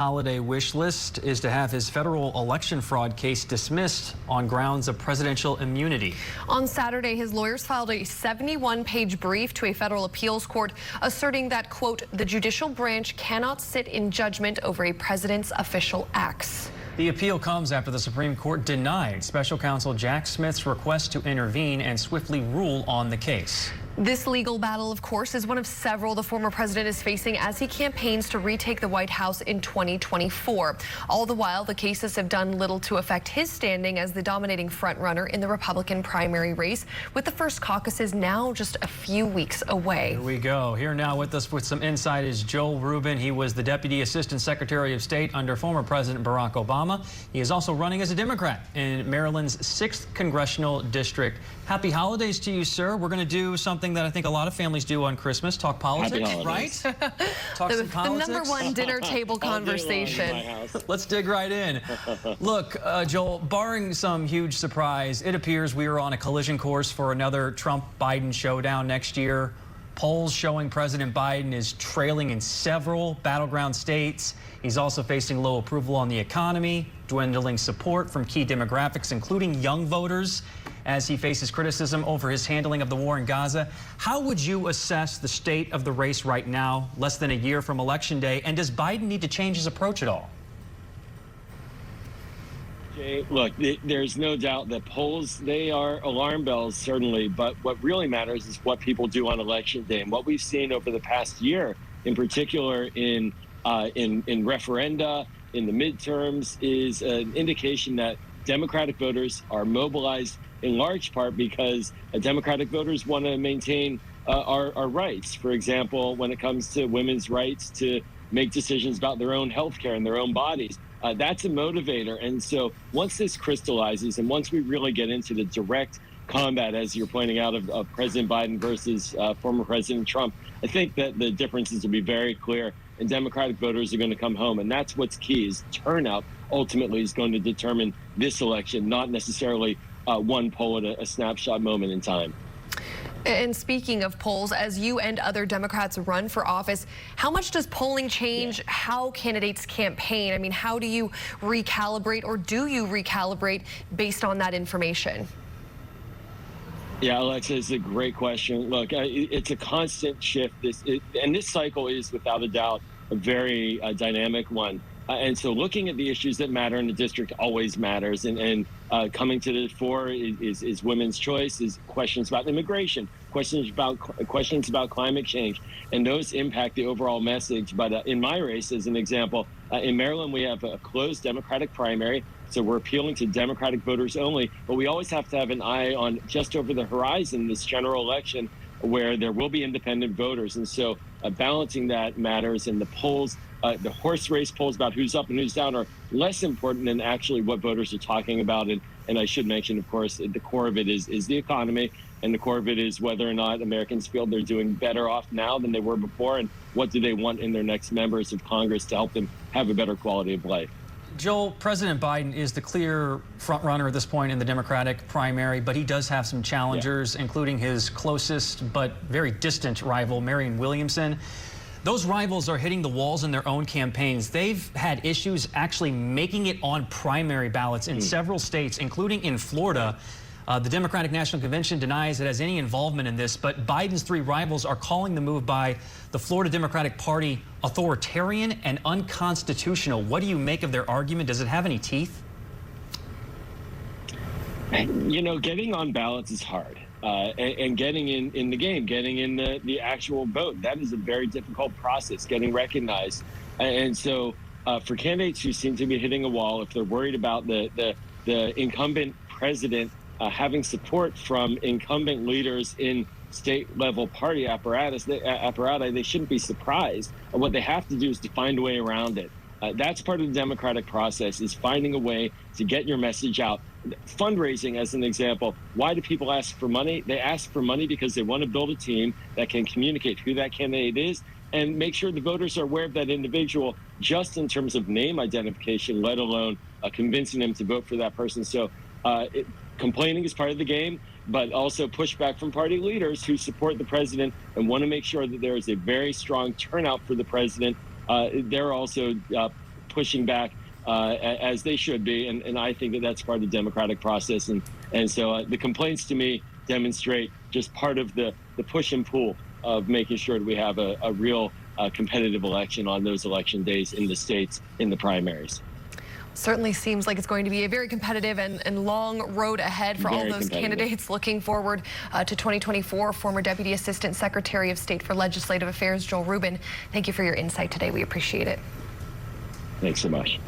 Holiday wish list is to have his federal election fraud case dismissed on grounds of presidential immunity. On Saturday, his lawyers filed a 71-page brief to a federal appeals court asserting that, quote, the judicial branch cannot sit in judgment over a president's official acts. The appeal comes after the Supreme Court denied special counsel Jack Smith's request to intervene and swiftly rule on the case. This legal battle, of course, is one of several the former president is facing as he campaigns to retake the White House in 2024. All the while, the cases have done little to affect his standing as the dominating frontrunner in the Republican primary race, with the first caucuses now just a few weeks away. Here we go. Here now with us with some insight is Joel Rubin. He was the Deputy Assistant Secretary of State under former President Barack Obama. He is also running as a Democrat in Maryland's 6th Congressional District. Happy holidays to you, sir. We're going to do something that I think a lot of families do on Christmas, talk politics, right? Talk some politics. The #1 dinner table conversation. Let's dig right in. Look, Joel, barring some huge surprise, it appears we are on a collision course for another Trump-Biden showdown next year. Polls showing President Biden is trailing in several battleground states. He's also facing low approval on the economy, dwindling support from key demographics, including young voters, as he faces criticism over his handling of the war in Gaza. How would you assess the state of the race right now, less than a year from Election Day? And does Biden need to change his approach at all? Jay, look, there's no doubt that polls, they are alarm bells, certainly. But what really matters is what people do on Election Day. And what we've seen over the past year, in particular in referenda, in the midterms, is an indication that Democratic voters are mobilized in large part because Democratic voters want to maintain our rights. For example, when it comes to women's rights to make decisions about their own health care and their own bodies, that's a motivator. And so once this crystallizes and once we really get into the direct combat, as you're pointing out, of President Biden versus former President Trump, I think that the differences will be very clear and Democratic voters are going to come home. And that's what's key, is turnout ultimately is going to determine this election, not necessarily one poll at a snapshot moment in time. And speaking of polls, as you and other Democrats run for office, how much does polling change how candidates campaign? I mean, how do you recalibrate, or do you recalibrate based on that information? Yeah, Alexa, it's a great question. Look, it's a constant shift. And this cycle is, without a doubt, a very dynamic one. And so looking at the issues that matter in the district always matters. And coming to the fore is women's choice, is questions about immigration, questions about climate change. And those impact the overall message. But in my race, as an example, in Maryland, we have a closed Democratic primary. So we're appealing to Democratic voters only. But we always have to have an eye on just over the horizon, this general election, where there will be independent voters. And so balancing that matters. And the polls, the horse race polls about who's up and who's down, are less important than actually what voters are talking about. And I should mention, of course, the core of it is the economy. And the core of it is whether or not Americans feel they're doing better off now than they were before. And what do they want in their next members of Congress to help them have a better quality of life. Joel, President Biden is the clear front runner at this point in the Democratic primary, but he does have some challengers, including his closest but very distant rival, Marianne Williamson. Those rivals are hitting the walls in their own campaigns. They've had issues actually making it on primary ballots in several states, including in Florida. The Democratic National Convention denies it has any involvement in this, but Biden's 3 rivals are calling the move by the Florida Democratic Party authoritarian and unconstitutional. What do you make of their argument? Does it have any teeth? You know, getting on ballots is hard. And getting in the game, getting in the actual vote, that is a very difficult process, getting recognized. And so for candidates who seem to be hitting a wall, if they're worried about the incumbent president having support from incumbent leaders in state-level party apparatus, they shouldn't be surprised. And what they have to do is to find a way around it. That's part of the democratic process, is finding a way to get your message out. Fundraising, as an example, why do people ask for money? They ask for money because they want to build a team that can communicate who that candidate is and make sure the voters are aware of that individual, just in terms of name identification, let alone convincing them to vote for that person. So complaining is part of the game, but also pushback from party leaders who support the president and want to make sure that there is a very strong turnout for the president. They're also pushing back as they should be, and I think that that's part of the democratic process. And so the complaints to me demonstrate just part of the push and pull of making sure that we have a real competitive election on those election days in the states in the primaries. Certainly seems like it's going to be a very competitive and long road ahead for all those candidates looking forward to 2024. Former Deputy Assistant Secretary of State for Legislative Affairs, Joel Rubin, thank you for your insight today. We appreciate it. Thanks so much.